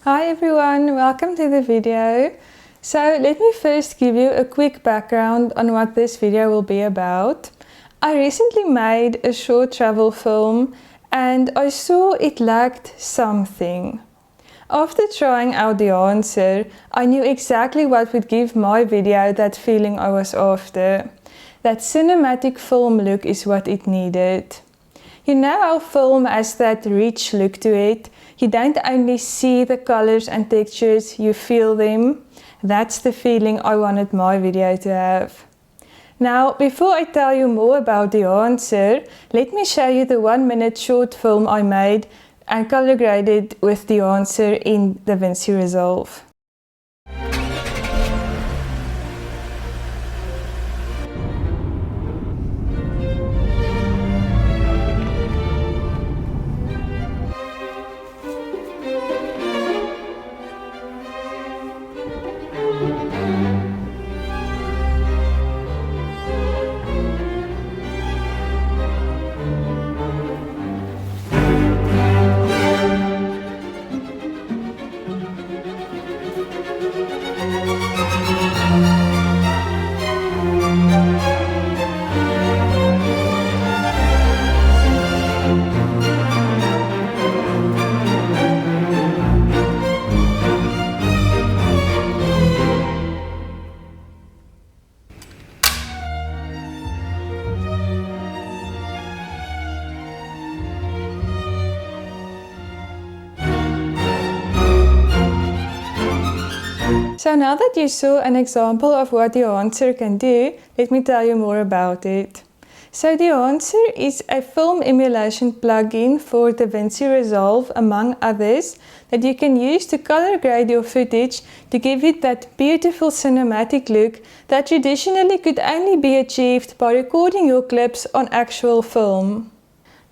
Hi everyone, welcome to the video. So let me first give you a quick background on what this video will be about. I recently made a short travel film and I saw it lacked something. After trying out Dehancer, I knew exactly what would give my video that feeling I was after. That cinematic film look is what it needed. You know how film has that rich look to it? You don't only see the colors and textures, you feel them. That's the feeling I wanted my video to have. Now, before I tell you more about Dehancer, let me show you the 1-minute short film I made and color graded with Dehancer in DaVinci Resolve. So now that you saw an example of what Dehancer can do, let me tell you more about it. So Dehancer is a film emulation plugin for DaVinci Resolve, among others, that you can use to color grade your footage to give it that beautiful cinematic look that traditionally could only be achieved by recording your clips on actual film.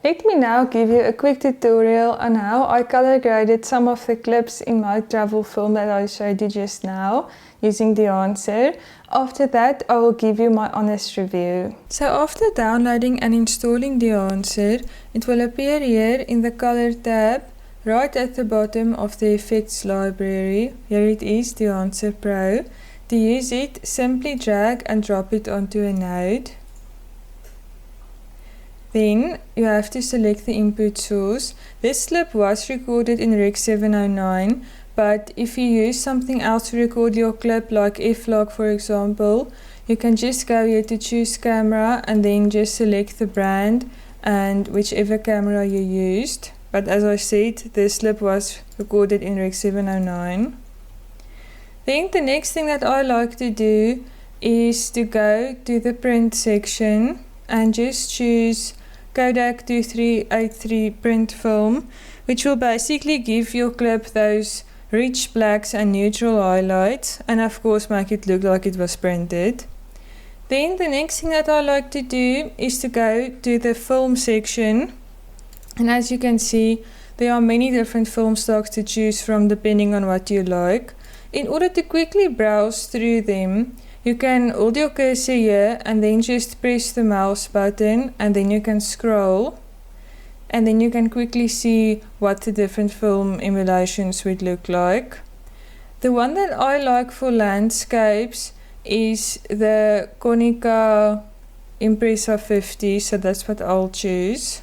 Let me now give you a quick tutorial on how I color graded some of the clips in my travel film that I showed you just now using Dehancer. After that, I will give you my honest review. So after downloading and installing Dehancer, it will appear here in the color tab right at the bottom of the effects library. Here it is, Dehancer Pro. To use it, simply drag and drop it onto a node. Then you have to select the input source. This clip was recorded in Rec 709, but if you use something else to record your clip, like F-Log for example, you can just go here to choose camera and then just select the brand and whichever camera you used. But as I said, this clip was recorded in Rec 709. Then the next thing that I like to do is to go to the print section and just choose Kodak 2383 print film, which will basically give your clip those rich blacks and neutral highlights, and of course make it look like it was printed. Then the next thing that I like to do is to go to the film section, and as you can see, there are many different film stocks to choose from depending on what you like. In order to quickly browse through them, you can hold your cursor here and then just press the mouse button and then you can scroll and then you can quickly see what the different film emulations would look like. The one that I like for landscapes is the Konica Impreza 50, so that's what I'll choose.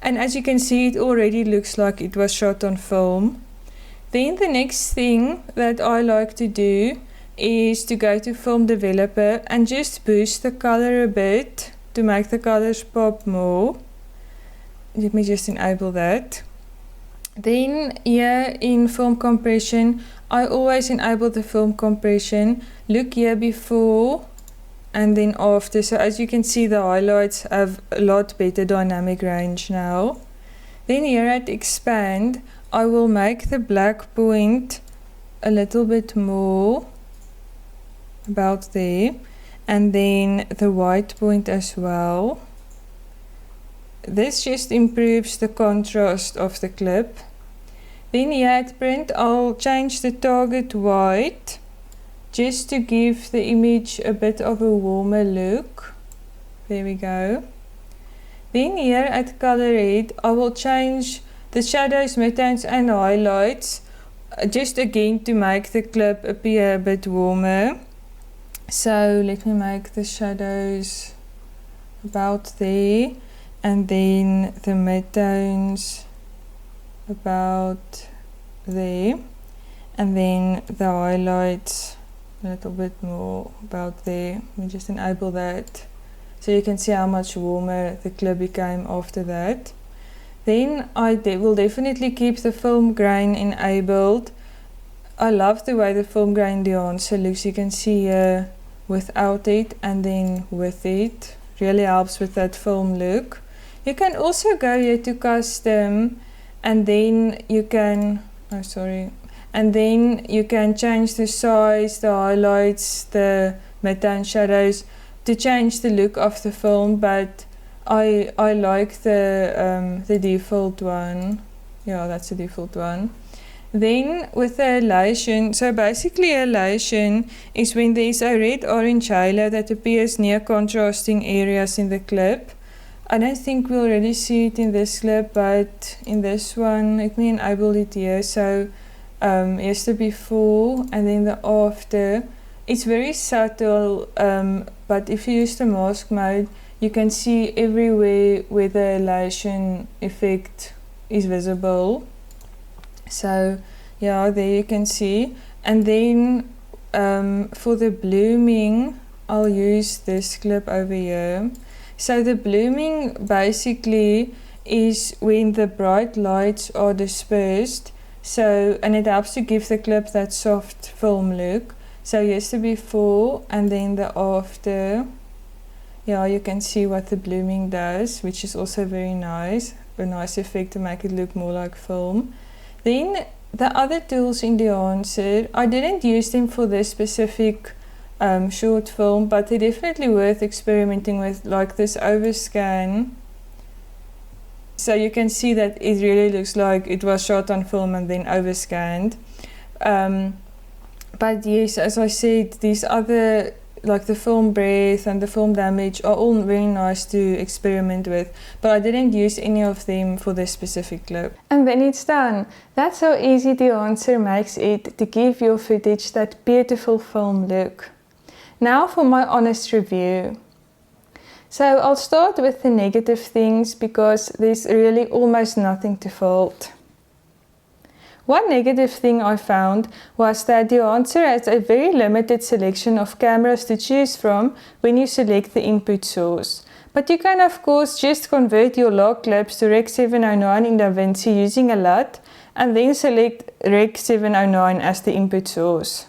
And as you can see, it already looks like it was shot on film. Then the next thing that I like to do is to go to Film Developer and just boost the color a bit to make the colors pop more. Let me just enable that. Then here in Film Compression, I always enable the film compression. Look here before and then after. So as you can see, the highlights have a lot better dynamic range now. Then here at Expand, I will make the black point a little bit more, about there, and then the white point as well. This just improves the contrast of the clip. Then here at print, I'll change the target white just to give the image a bit of a warmer look. There we go. Then here at color red, I will change the shadows, midtones and highlights just again to make the clip appear a bit warmer. So let me make the shadows about there, and then the midtones about there, and then the highlights a little bit more about there. Let me just enable that so you can see how much warmer the clip became after that. Then I will definitely keep the film grain enabled. I love the way the film grain Dehancer looks. You can see here without it and then with it. Really helps with that film look. You can also go here to custom, and then you can, and then you can change the size, the highlights, the midtone shadows to change the look of the film, but I like the default one. Yeah, that's the default one. Then with the elation, so basically elation is when there is a red-orange halo that appears near contrasting areas in the clip. I don't think we'll already see it in this clip, but in this one, let me enable it here. So here's the before and then the after. It's very subtle, but if you use the mask mode, you can see everywhere where the elation effect is visible. So yeah, there you can see. And then for the blooming, I'll use this clip over here. So the blooming basically is when the bright lights are dispersed. So, and it helps to give the clip that soft film look. So here's the before and then the after. Yeah, you can see what the blooming does, which is also very nice. A nice effect to make it look more like film. Then the other tools in Dehancer, I didn't use them for this specific short film, but they're definitely worth experimenting with, like this overscan. So you can see that it really looks like it was shot on film and then overscanned. But yes, as I said, these other, like the film breath and the film damage, are all very nice to experiment with, but I didn't use any of them for this specific clip. And then it's done. That's how easy Dehancer makes it to give your footage that beautiful film look. Now for my honest review. So I'll start with the negative things because there's really almost nothing to fault. One negative thing I found was that Dehancer has a very limited selection of cameras to choose from when you select the input source. But you can of course just convert your log clips to Rec 709 in DaVinci using a LUT and then select Rec 709 as the input source.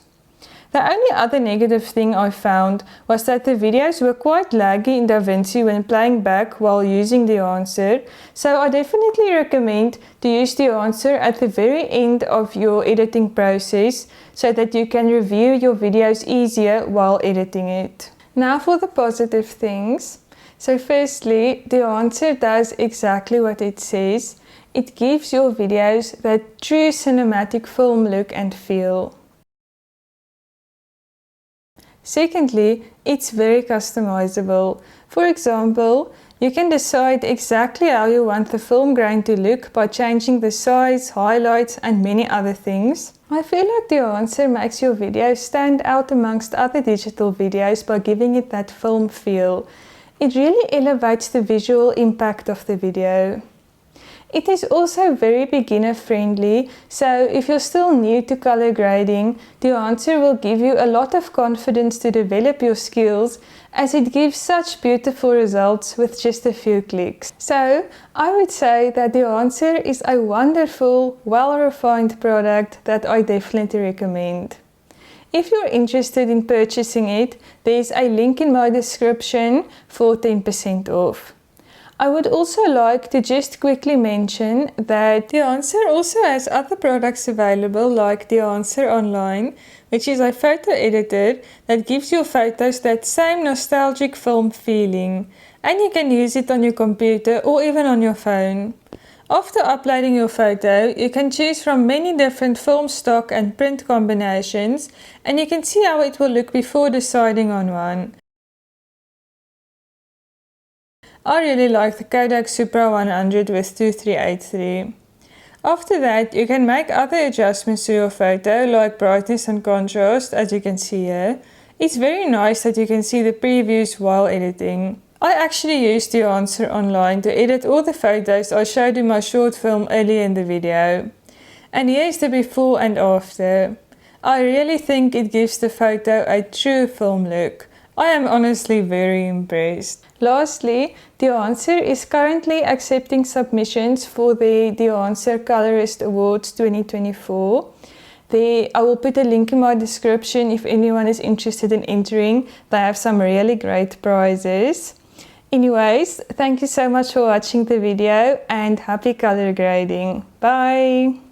The only other negative thing I found was that the videos were quite laggy in DaVinci when playing back while using Dehancer, so I definitely recommend to use Dehancer at the very end of your editing process so that you can review your videos easier while editing it. Now for the positive things. So firstly, Dehancer does exactly what it says. It gives your videos that true cinematic film look and feel. Secondly, it's very customizable. For example, you can decide exactly how you want the film grain to look by changing the size, highlights and many other things. I feel like Dehancer makes your video stand out amongst other digital videos by giving it that film feel. It really elevates the visual impact of the video. It is also very beginner friendly, so if you're still new to color grading, Dehancer will give you a lot of confidence to develop your skills as it gives such beautiful results with just a few clicks. So I would say that Dehancer is a wonderful, well-refined product that I definitely recommend. If you're interested in purchasing it, there's a link in my description for 10% off. I would also like to just quickly mention that Dehancer also has other products available like Dehancer Online, which is a photo editor that gives your photos that same nostalgic film feeling, and you can use it on your computer or even on your phone. After uploading your photo, you can choose from many different film stock and print combinations, and you can see how it will look before deciding on one. I really like the Kodak Supra 100 with 2383. After that, you can make other adjustments to your photo, like brightness and contrast, as you can see here. It's very nice that you can see the previews while editing. I actually used Dehancer online to edit all the photos I showed in my short film earlier in the video. And here's the before and after. I really think it gives the photo a true film look. I am honestly very impressed. Lastly, Dehancer is currently accepting submissions for the Dehancer Colorist Awards 2024. I will put a link in my description if anyone is interested in entering. They have some really great prizes. Anyways, thank you so much for watching the video and happy color grading. Bye!